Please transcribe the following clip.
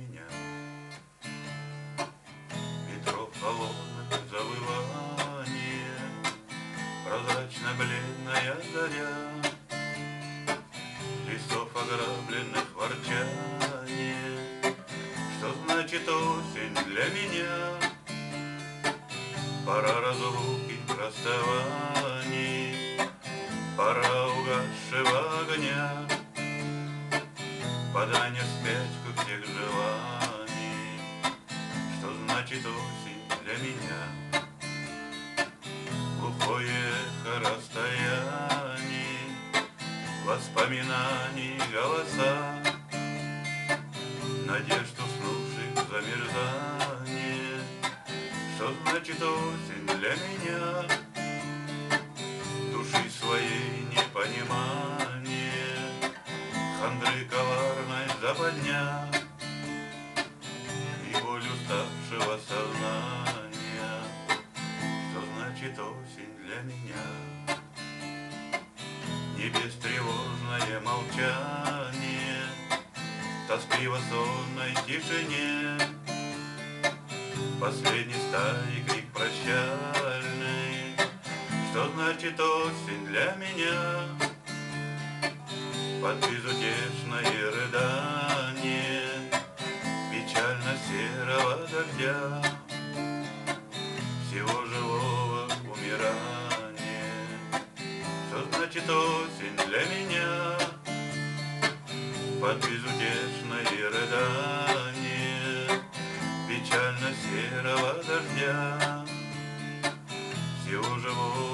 меня. Ветров холодных завывание, прозрачно-бледная заря, лесов ограбленных ворчание. Что значит осень для меня? Пора разлуки, расставаний, пора угасшего огня, падания вспячку всех желаний. Что значит осень для меня? Глухое эхо расстояний, воспоминаний голоса, надежд уснувших замерзание. Что значит осень для меня? Души своей непонимание, хандры коварной западня и боль уставшего сознания. Что значит осень для меня? Небес тревожное молчание, тоскливо сонной тишине, последний стаи крик прощальный. Что значит осень для меня? Под безутешное рыдание печально-серого дождя, всего живого умирания. Что значит осень для меня? Под безутешное рыдание печально-серого дождя, всего живого